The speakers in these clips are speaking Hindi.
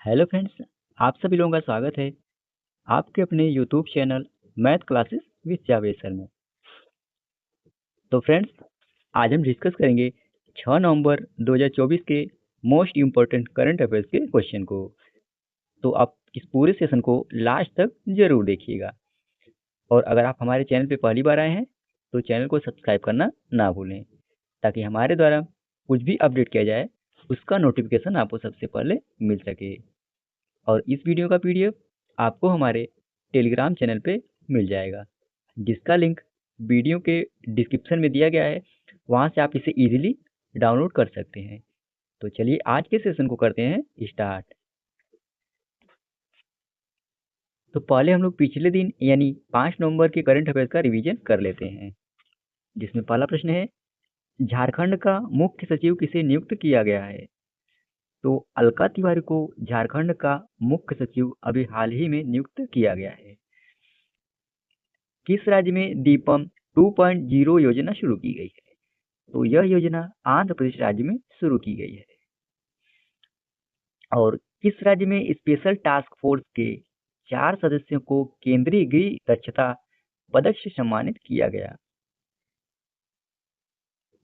हेलो फ्रेंड्स, आप सभी लोगों का स्वागत है आपके अपने YouTube channel math classes with Javed sir में। तो फ्रेंड्स, आज हम डिस्कस करेंगे 6 नवंबर 2024 के मोस्ट इम्पोर्टेंट करंट अफेयर्स के क्वेश्चन को। तो आप इस पूरे सेशन को लास्ट तक जरूर देखिएगा। और अगर आप हमारे चैनल पे पहली बार आए हैं तो चैनल को सब्सक्राइब करना ना भूलें, ताकि हमारे द्वारा कुछ भी अपडेट किया जाए उसका नोटिफिकेशन आपको सबसे पहले मिल सके। और इस वीडियो का पीडीएफ आपको हमारे टेलीग्राम चैनल पे मिल जाएगा, जिसका लिंक वीडियो के डिस्क्रिप्शन में दिया गया है। वहां से आप इसे इजीली डाउनलोड कर सकते हैं। तो चलिए आज के सेशन को करते हैं स्टार्ट। तो पहले हम लोग पिछले दिन यानी 5 नवंबर के करंट अफेयर्स का रिवीजन कर लेते हैं, जिसमें पहला प्रश्न है, झारखंड का मुख्य सचिव किसे नियुक्त किया गया है? तो अलका तिवारी को झारखंड का मुख्य सचिव अभी हाल ही में नियुक्त किया गया है। किस राज्य में दीपम 2.0 योजना शुरू की गई है? तो यह योजना आंध्र प्रदेश राज्य में शुरू की गई है। और किस राज्य में स्पेशल टास्क फोर्स के 4 सदस्यों को केंद्रीय गृह दक्षता पदक से सम्मानित किया गया?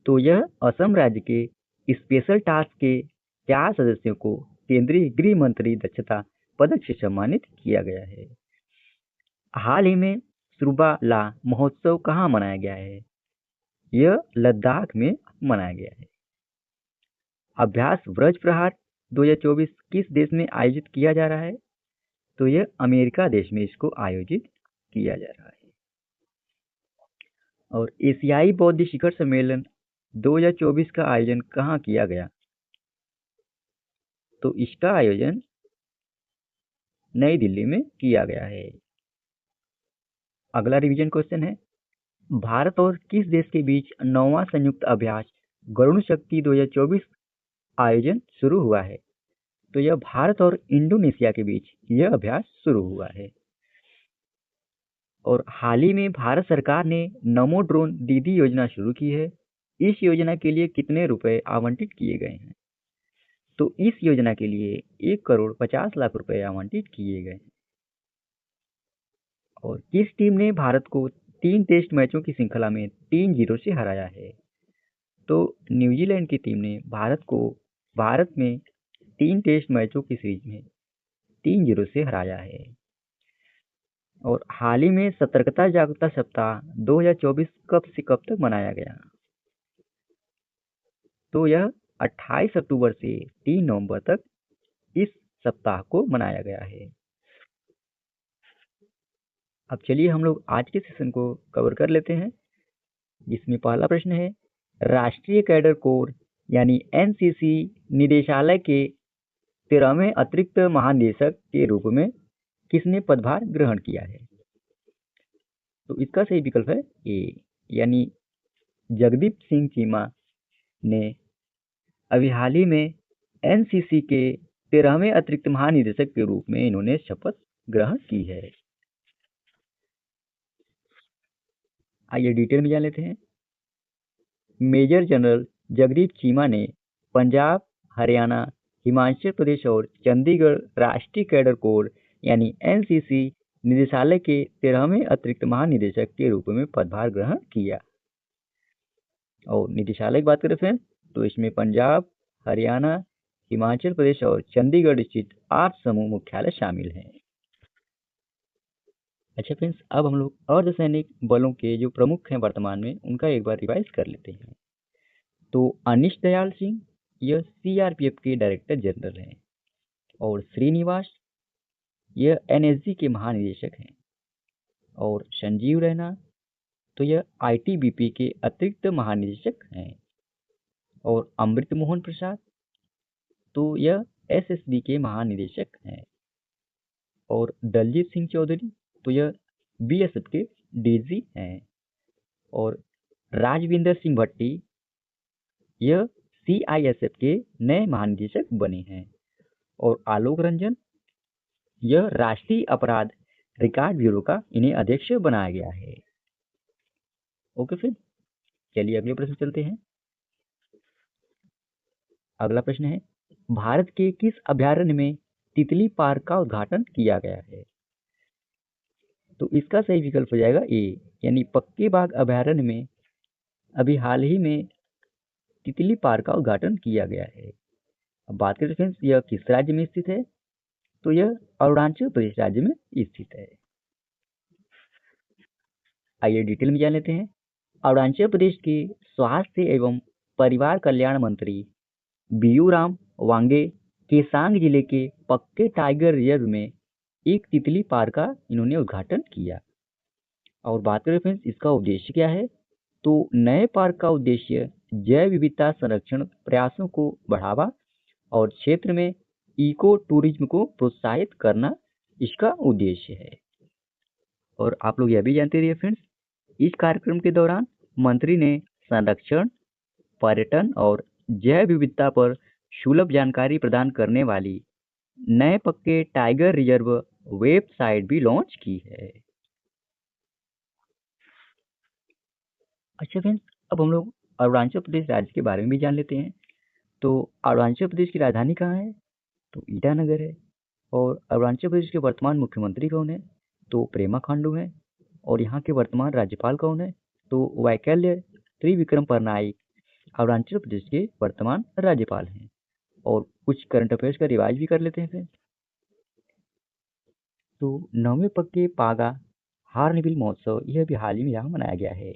तो यह असम राज्य के स्पेशल टास्क के 4 सदस्यों को केंद्रीय गृह मंत्री दक्षता पदक से सम्मानित किया गया है। हाल ही में सुरबाला महोत्सव कहाँ मनाया गया है? यह लद्दाख में मनाया गया है। अभ्यास व्रज प्रहार 2024 किस देश में आयोजित किया जा रहा है? तो यह अमेरिका देश में इसको आयोजित किया जा रहा है। और एशियाई बौद्ध शिखर सम्मेलन 2024 का आयोजन कहाँ किया गया? तो इसका आयोजन नई दिल्ली में किया गया है। अगला रिवीजन क्वेश्चन है, भारत और किस देश के बीच 9वां संयुक्त अभ्यास गरुण शक्ति 2024 आयोजन शुरू हुआ है? तो यह भारत और इंडोनेशिया के बीच यह अभ्यास शुरू हुआ है। और हाल ही में भारत सरकार ने नमो ड्रोन दीदी योजना शुरू की है। इस योजना के लिए कितने रुपए आवंटित किए गए हैं? तो इस योजना के लिए 1,50,00,000 रुपए आवंटित किए गए हैं। और किस टीम ने भारत को 3 टेस्ट मैचों की श्रृंखला में 3-0 से हराया है? तो न्यूजीलैंड की टीम ने भारत में 3 टेस्ट मैचों की सीरीज में 3-0 से हराया है। और हाल ही में सतर्कता जागरूकता सप्ताह 2024 कब से कब तक मनाया गया? तो यह 28 अक्टूबर से 3 नवंबर तक इस सप्ताह को मनाया गया है। अब चलिए हम लोग आज के सेशन को कवर कर लेते हैं, जिसमें पहला प्रश्न है, राष्ट्रीय कैडर कोर यानी एनसीसी निदेशालय के 13वें अतिरिक्त महानिदेशक के रूप में किसने पदभार ग्रहण किया है? तो इसका सही विकल्प है ए, यानी जगदीप सिंह चीमा ने अभी हाल ही में एनसीसी के 13वें अतिरिक्त महानिदेशक के रूप में इन्होंने शपथ ग्रहण की है। आइए डिटेल में जान लेते हैं। मेजर जनरल जगदीप चीमा ने पंजाब, हरियाणा, हिमाचल प्रदेश और चंडीगढ़ राष्ट्रीय कैडर कोर यानी एनसीसी निदेशालय के 13वें अतिरिक्त महानिदेशक के रूप में पदभार ग्रहण किया। और निदेशालय की बात करें फ्रेंड, तो इसमें पंजाब, हरियाणा, हिमाचल प्रदेश और चंडीगढ़ स्थित 8 समूह मुख्यालय शामिल हैं। अच्छा फ्रेंड्स, अब हम लोग अर्धसैनिक बलों के जो प्रमुख हैं वर्तमान में, उनका एक बार रिवाइज कर लेते हैं। तो अनिश दयाल सिंह, यह सीआरपीएफ के डायरेक्टर जनरल हैं। और श्रीनिवास, यह एनएसजी के महानिदेशक हैं। और संजीव रैना, तो यह आईटीबीपी के अतिरिक्त महानिदेशक हैं। और अमृत मोहन प्रसाद, तो यह एसएसबी के महानिदेशक हैं। और दलजीत सिंह चौधरी, तो यह बीएसएफ के डीजी हैं। और राजविंदर सिंह भट्टी, यह सीआईएसएफ के नए महानिदेशक बने हैं। और आलोक रंजन, यह राष्ट्रीय अपराध रिकॉर्ड ब्यूरो का इन्हें अध्यक्ष बनाया गया है। ओके फिर चलिए अगले प्रश्न चलते हैं। अगला प्रश्न है, भारत के किस अभयारण्य में तितली पार्क का उद्घाटन किया गया है? तो इसका सही विकल्प हो जाएगा ए, यानी पक्के बाग अभयारण्य में अभी हाल ही में तितली पार्क का उद्घाटन किया गया है। अब बात करें फ्रेंड्स, यह किस राज्य में स्थित है? तो यह अरुणाचल प्रदेश राज्य में स्थित है। आइए डिटेल में जान लेते हैं। अरुणाचल प्रदेश के स्वास्थ्य एवं परिवार कल्याण मंत्री बियूराम वांगे केसांग जिले के पक्के टाइगर रिजर्व में एक तितली पार्क का इन्होंने उद्घाटन किया। और बात करें फ्रेंड्स, इसका उद्देश्य क्या है? तो नए पार्क का उद्देश्य जैव विविधता संरक्षण प्रयासों को बढ़ावा और क्षेत्र में इको टूरिज्म को प्रोत्साहित करना इसका उद्देश्य है। और आप लोग यह भी जानते रहिए फ्रेंड्स, इस कार्यक्रम के दौरान मंत्री ने संरक्षण, पर्यटन और जैव विविधता पर सुलभ जानकारी प्रदान करने वाली नए पक्के टाइगर रिजर्व वेबसाइट भी लॉन्च की है। अच्छा फ्रेंड्स, अब हम लोग अरुणाचल प्रदेश राज्य के बारे में भी जान लेते हैं। तो अरुणाचल प्रदेश की राजधानी कहाँ है? तो ईटानगर है। और अरुणाचल प्रदेश के वर्तमान मुख्यमंत्री कौन है? तो पेमा खांडू है। और यहाँ के वर्तमान राज्यपाल कौन है? तो वैकल्य त्रिविक्रम परनाई अरुणाचल प्रदेश के वर्तमान राज्यपाल हैं। और कुछ करंट अफेयर्स का रिवाइज भी कर लेते हैं फिर। तो 9वें पक्के पागा हार्नबिल महोत्सव यह भी हाल ही में यहाँ मनाया गया है।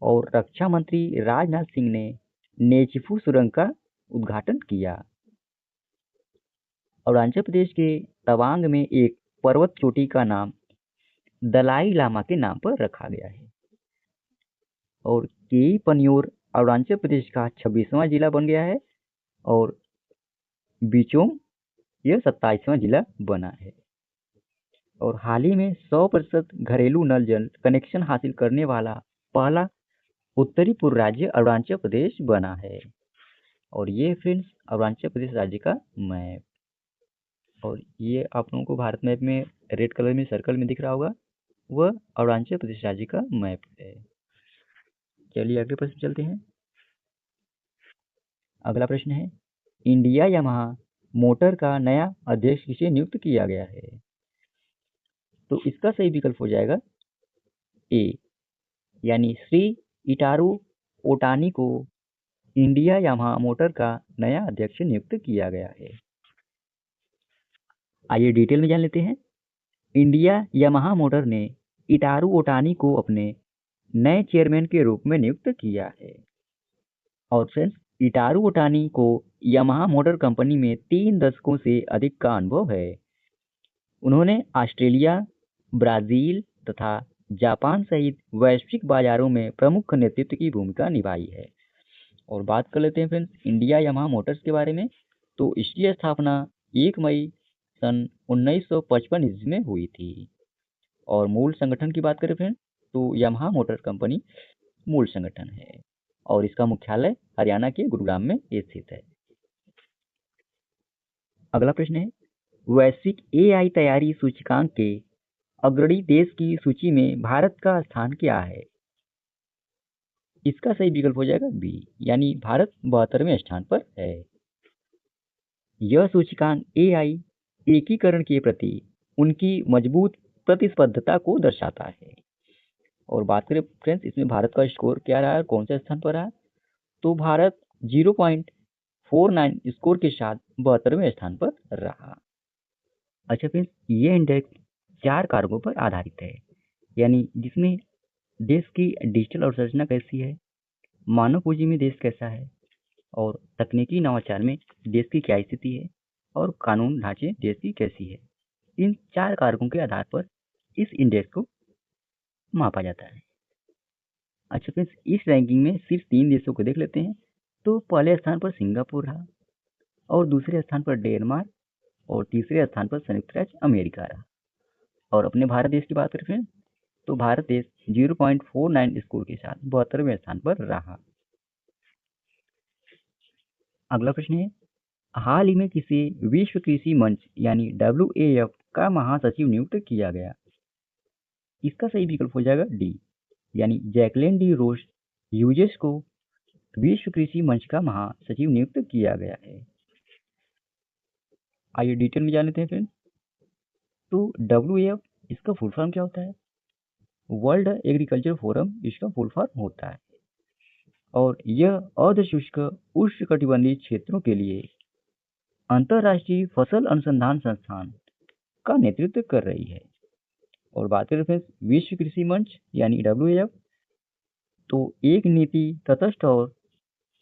और रक्षा मंत्री राजनाथ सिंह ने नेचिफू सुरंग का उद्घाटन किया। अरुणाचल प्रदेश के तवांग में एक पर्वत चोटी का नाम दलाई लामा के नाम पर रखा गया है। और केई पनियोर अरुणाचल प्रदेश का 26वां जिला बन गया है। और बिचोंग यह 27वां जिला बना है। और हाल ही में 100% घरेलू नल जल कनेक्शन हासिल करने वाला पहला उत्तरी पूर्व राज्य अरुणाचल प्रदेश बना है। और ये फ्रेंड्स अरुणाचल प्रदेश राज्य का मैप, और ये आप लोगों को भारत मैप में रेड कलर में सर्कल में दिख रहा होगा, वह अरुणाचल प्रदेश राज्य का मैप है। चलिए अगले प्रश्न चलते हैं। अगला प्रश्न है, इंडिया यामाहा मोटर का नया अध्यक्ष किसे नियुक्त किया गया है? तो इसका सही विकल्प हो जाएगा ए, यानी श्री इटारू ओटानी को इंडिया यामाहा मोटर का नया अध्यक्ष नियुक्त किया गया है। आइए डिटेल में जान लेते हैं। इंडिया यामाहा मोटर ने इटारू ओटानी को अपने नए चेयरमैन के रूप में नियुक्त किया है। और फ्रेंड्स, इटारू ओटानी को यामाहा मोटर कंपनी में 3 दशकों से अधिक का अनुभव है। उन्होंने ऑस्ट्रेलिया, ब्राजील तथा जापान सहित वैश्विक बाजारों में प्रमुख नेतृत्व की भूमिका निभाई है। और बात कर लेते हैं फ्रेंड्स इंडिया यामाहा मोटर्स के बारे में। तो इसकी स्थापना 1 मई सन 1955 ईस्वी में हुई थी। और मूल संगठन की बात करें फ्रेंड्स, तो यामाहा मोटर कंपनी मूल संगठन है। और इसका मुख्यालय हरियाणा के गुरुग्राम में स्थित है। अगला प्रश्न है, वैश्विक एआई तैयारी सूचकांक के अग्रणी देश की सूची में भारत का स्थान क्या है? इसका सही विकल्प हो जाएगा बी, यानी भारत 72वें स्थान पर है। यह सूचकांक एआई एकीकरण के प्रति उनकी मजबूत प्रतिस्पर्धता को दर्शाता है। और बात करें फ्रेंड्स, इसमें भारत का स्कोर क्या रहा है, कौन से स्थान पर रहा? तो भारत 0.49 स्कोर के साथ 72वें स्थान पर रहा। अच्छा फ्रेंड्स, ये इंडेक्स 4 कारकों पर आधारित है, यानी जिसमें देश की डिजिटल अवसंरचना कैसी है, मानव पूंजी में देश कैसा है, और तकनीकी नवाचार में देश की क्या स्थिति है, और कानून ढांचे देश की कैसी है। इन 4 कारकों के आधार पर इस इंडेक्स को मापा जाता है। अच्छा फ्रेंड्स, इस रैंकिंग में सिर्फ 3 देशों को देख लेते हैं। तो पहले स्थान पर सिंगापुर रहा, और दूसरे स्थान पर डेनमार्क, और तीसरे स्थान पर संयुक्त राज्य अमेरिका रहा। और अपने भारत देश की बात करें तो भारत देश 0.49 स्कोर के साथ 72वें स्थान पर रहा। अगला प्रश्न है, हाल ही में किसे विश्व कृषि मंच यानी WAF का महासचिव नियुक्त किया गया? इसका सही विकल्प हो जाएगा डी, यानी जैकलिन डी रोज ह्यूजेस को विश्व कृषि मंच का महासचिव नियुक्त किया गया है। आइए डिटेल में जान लेते हैं फ्रेंड्स। तो WEF इसका फुल फॉर्म क्या होता है? वर्ल्ड एग्रीकल्चर फोरम इसका फुल फॉर्म होता है, और यह अर्धशुष्क उष्णकटिबंधीय क्षेत्रों के लिए अंतर्राष्ट्रीय फसल अनुसंधान संस्थान का नेतृत्व कर रही है। और बात करें फ्रेंड्स विश्व कृषि मंच यानी WEF, तो एक नीति तटस्थ और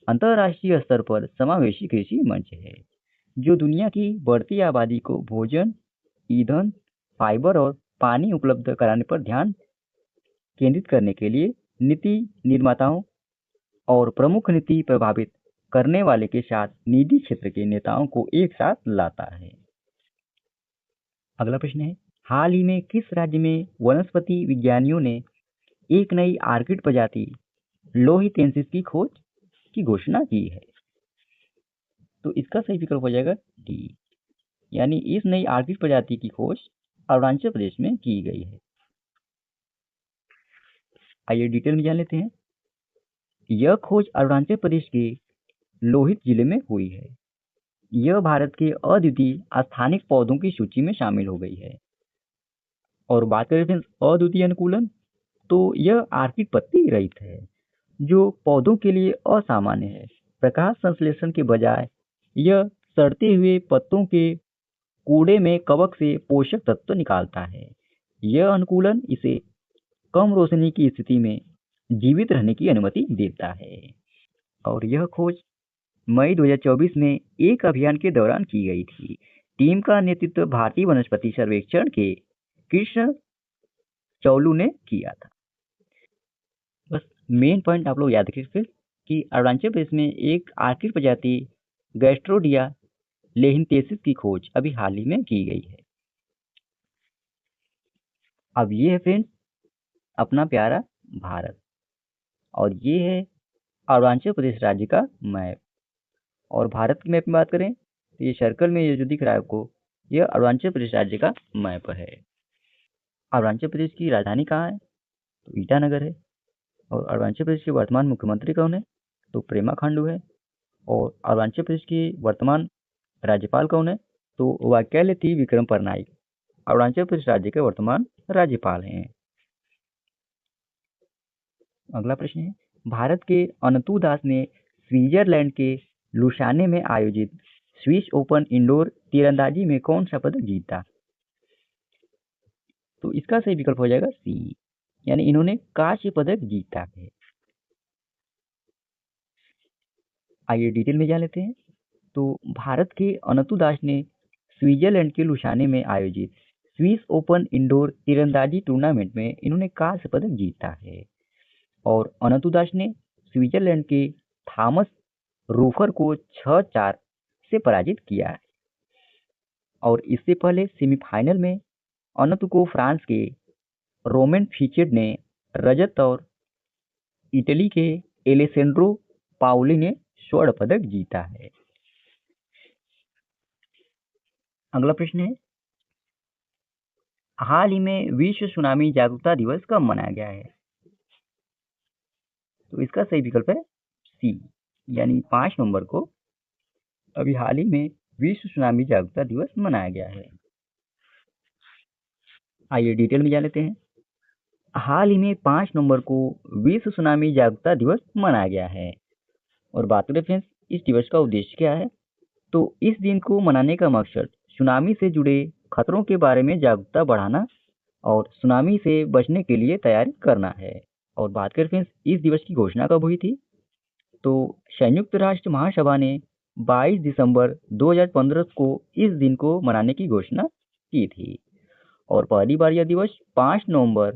अंतर्राष्ट्रीय स्तर पर समावेशी कृषि मंच है जो दुनिया की बढ़ती आबादी को भोजन, ईंधन, फाइबर और पानी उपलब्ध कराने पर ध्यान केंद्रित करने के लिए नीति निर्माताओं और प्रमुख नीति प्रभावित करने वाले के साथ निजी क्षेत्र के नेताओं को एक साथ लाता है। अगला प्रश्न है, हाल ही में किस राज्य में वनस्पति विज्ञानियों ने एक नई आर्किड प्रजाति लोहितेंसिस की खोज की घोषणा की है? तो इसका सही विकल्प हो जाएगा डी, यानी इस नई आर्किड प्रजाति की खोज अरुणाचल प्रदेश में की गई है। आइए डिटेल में जान लेते हैं। यह खोज अरुणाचल प्रदेश के लोहित जिले में हुई है। यह भारत के अद्वितीय स्थानिक पौधों की सूची में शामिल हो गई है। और बात करें फ्रेंड्स अद्वितीय अनुकूलन, तो यह आर्किड पत्ती रहित है जो पौधों के लिए असामान्य है। प्रकाश संश्लेषण के बजाय यह सड़ते हुए पत्तों के कूड़े में कवक से पोषक तत्व निकालता है। यह अनुकूलन इसे कम रोशनी की स्थिति में जीवित रहने की अनुमति देता है। और यह खोज मई 2024 में एक अभियान के दौरान की गई थी। टीम का नेतृत्व भारतीय वनस्पति सर्वेक्षण के कृष्ण चौलू ने किया था। बस मेन पॉइंट आप लोग याद रखिए कि अरुणाचल प्रदेश में एक आर्किड प्रजाति गैस्ट्रोडिया लेहिंथेसिस की खोज अभी हाल ही में की गई है। अब ये है फ्रेंड्स अपना प्यारा भारत, और ये है अरुणाचल प्रदेश राज्य का मैप। और भारत के मैप में बात करें तो ये सर्कल में ये जो दिख रहा है आपको, यह अरुणाचल प्रदेश राज्य का मैप है। अरुणाचल प्रदेश की राजधानी कहाँ है? तो ईटानगर है। और अरुणाचल प्रदेश के वर्तमान मुख्यमंत्री कौन है? तो पेमा खांडू है। और अरुणाचल प्रदेश के वर्तमान राज्यपाल कौन है? तो वाक्यालय विक्रम परनाइक अरुणाचल प्रदेश राज्य के वर्तमान राज्यपाल हैं। अगला प्रश्न है, भारत के अनंतु दास ने स्विट्जरलैंड के लुसाने में आयोजित स्विस ओपन इंडोर तीरंदाजी में कौन सा पदक जीता? तो इसका सही विकल्प हो जाएगा सी, यानी इन्होंने कांस्य पदक जीता है। आइए डिटेल में जान लेते हैं। तो भारत के अनंतु दास ने स्विट्जरलैंड के लुसाने में आयोजित स्विस ओपन इंडोर तीरंदाजी टूर्नामेंट में इन्होंने कांस्य पदक जीता है। और अनंतु दास ने स्विट्जरलैंड के थॉमस रूफर को 6-4 से पराजित किया है। और इससे पहले सेमीफाइनल में अनंत को फ्रांस के रोमेन फीचेड ने रजत और इटली के एलेसेंड्रो पाउली ने स्वर्ण पदक जीता है। अगला प्रश्न है, हाल ही में विश्व सुनामी जागरूकता दिवस कब मनाया गया है? तो इसका सही विकल्प है सी, यानी 5 नवंबर को अभी हाल ही में विश्व सुनामी जागरूकता दिवस मनाया गया है। आइए डिटेल में जान लेते हैं। हाल ही में 5 नवंबर को विश्व सुनामी जागरूकता दिवस मनाया गया है। और बात करें फ्रेंड्स इस दिवस का उद्देश्य क्या है? तो इस दिन को मनाने का मकसद सुनामी से जुड़े खतरों के बारे में जागरूकता बढ़ाना और सुनामी से बचने के लिए तैयारी करना है। और बात करें फ्रेंड्स इस दिवस की घोषणा कब हुई थी? तो संयुक्त राष्ट्र महासभा ने 22 दिसंबर 2015 को इस दिन को मनाने की घोषणा की थी। और पहली बार यह दिवस 5 नवंबर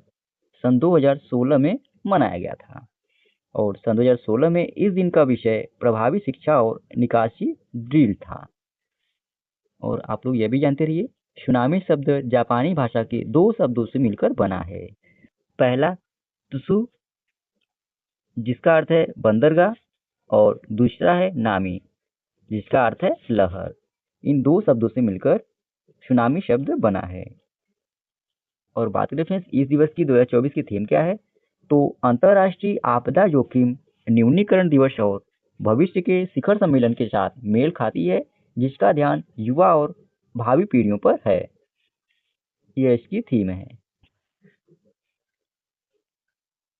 सन 2016 में मनाया गया था। और सन 2016 में इस दिन का विषय प्रभावी शिक्षा और निकासी ड्रिल था। और आप लोग यह भी जानते रहिए सुनामी शब्द जापानी भाषा के 2 शब्दों से मिलकर बना है। पहला तुसु जिसका अर्थ है बंदरगाह, और दूसरा है नामी जिसका अर्थ है लहर। इन 2 शब्दों से मिलकर सुनामी शब्द बना है। और बात करें फ्रेंड्स इस दिवस की 2024 की थीम क्या है? तो अंतर्राष्ट्रीय आपदा जोखिम न्यूनीकरण दिवस और भविष्य के शिखर सम्मेलन के साथ मेल खाती है, जिसका ध्यान युवा और भावी पीढ़ियों पर है। ये इसकी थीम है।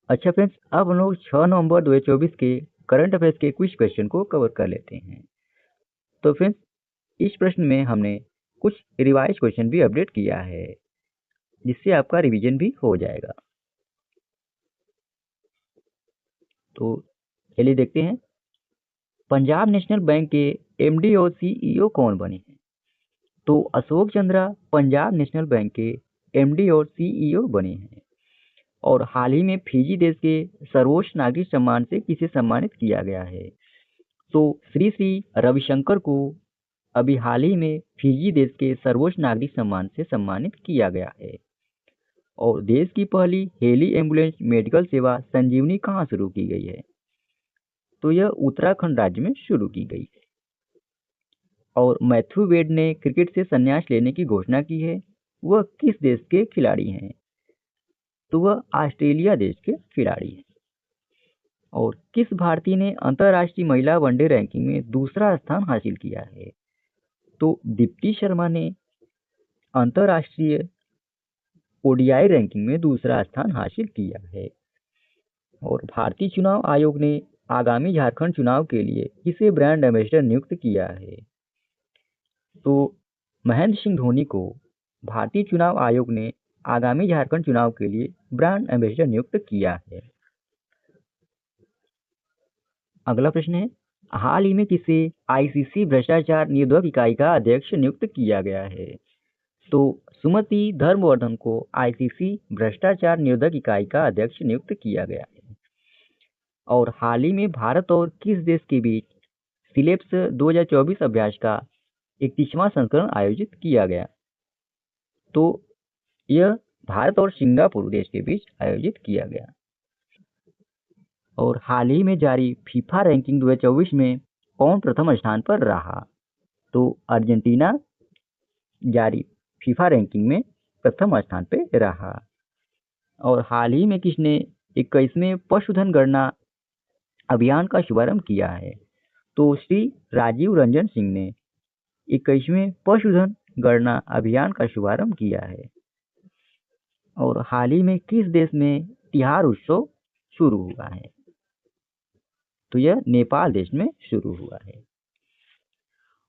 अच्छा फ्रेंड्स, अब हम लोग 6 नवंबर 2024 के करंट अफेयर्स के कुछ क्वेश्चन को कवर कर लेते हैं। तो फ्रेंड्स, इस प्रश्न में हमने कुछ रिवाइज क्वेश्चन भी अपडेट किया है, जिससे आपका रिवीजन भी हो जाएगा। तो चलिए देखते हैं। पंजाब नेशनल बैंक के एमडी और सीईओ कौन बने हैं? तो अशोक चंद्रा पंजाब नेशनल बैंक के एमडी और सीईओ बने हैं। और हाल ही में फिजी देश के सर्वोच्च नागरिक सम्मान से किसे सम्मानित किया गया है? तो श्री श्री रविशंकर को अभी हाल ही में फिजी देश के सर्वोच्च नागरिक सम्मान से सम्मानित किया गया है। और देश की पहली हेली एम्बुलेंस मेडिकल सेवा संजीवनी कहाँ शुरू की गई है? तो यह उत्तराखंड राज्य में शुरू की गई है। और मैथ्यू वेड ने क्रिकेट से संन्यास लेने की घोषणा की है, वह किस देश के खिलाड़ी हैं? तो वह ऑस्ट्रेलिया देश के खिलाड़ी हैं। और किस भारतीय ने अंतर्राष्ट्रीय महिला वनडे रैंकिंग में दूसरा स्थान हासिल किया है? तो दीप्ति शर्मा ने अंतर्राष्ट्रीय ओडीआई रैंकिंग में दूसरा स्थान हासिल किया है। और भारतीय चुनाव आयोग ने आगामी झारखंड चुनाव के लिए किसे ब्रांड एम्बेसडर नियुक्त किया है? तो महेंद्र सिंह धोनी को भारतीय चुनाव आयोग ने आगामी झारखंड चुनाव के लिए ब्रांड एम्बेसडर नियुक्त किया है। अगला प्रश्न है, हाल ही में किसे आईसीसी भ्रष्टाचार निरोधक इकाई का अध्यक्ष नियुक्त किया गया है? तो सुमति धर्मवर्धन को आईसीसी भ्रष्टाचार निरोधक इकाई का अध्यक्ष नियुक्त किया गया है। और हाल ही में भारत और किस देश के बीच सिलेब्स 2024 अभ्यास का 31वां संस्करण आयोजित किया गया? तो यह भारत और सिंगापुर देश के बीच आयोजित किया गया। और हाल ही में जारी फीफा रैंकिंग 2024 में कौन प्रथम स्थान पर रहा? तो अर्जेंटीना जारी फीफा रैंकिंग में प्रथम स्थान पर रहा। और हाल ही में किसने 21वें पशुधन गणना अभियान का शुभारंभ किया है? तो श्री राजीव रंजन सिंह ने 21वें पशुधन गणना अभियान का शुभारंभ किया है। और हाल ही में किस देश में तिहार उत्सव शुरू हुआ है? तो यह नेपाल देश में शुरू हुआ है।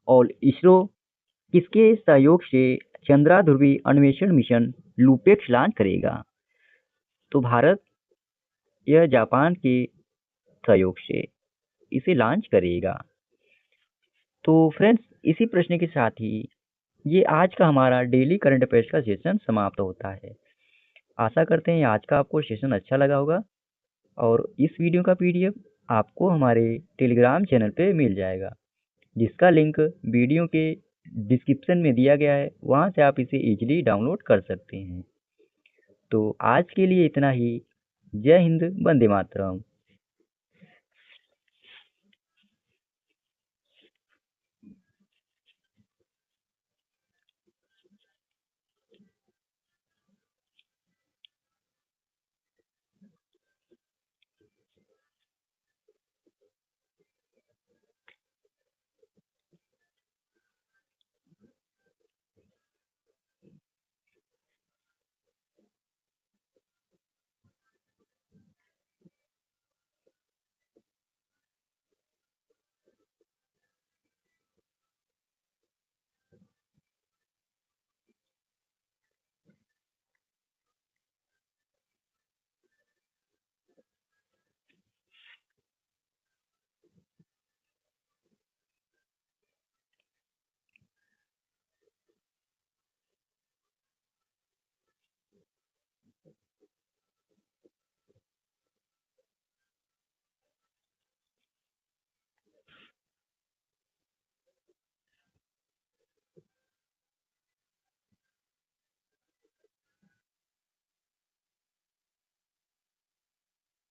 और इसरो किसके सहयोग से चंद्रा ध्रुवी अन्वेषण मिशन लूपेक्स लॉन्च करेगा? तो भारत यह जापान के सहयोग से इसे लॉन्च करेगा। तो फ्रेंड्स, इसी प्रश्न के साथ ही ये आज का हमारा डेली करंट अफेयर्स का सेशन समाप्त होता है। आशा करते हैं आज का आपको सेशन अच्छा लगा होगा। और इस वीडियो का पीडीएफ आपको हमारे टेलीग्राम चैनल पे मिल जाएगा, जिसका लिंक वीडियो के डिस्क्रिप्शन में दिया गया है। वहाँ से आप इसे इजीली डाउनलोड कर सकते हैं। तो आज के लिए इतना ही। जय हिंद, वंदे मातरम।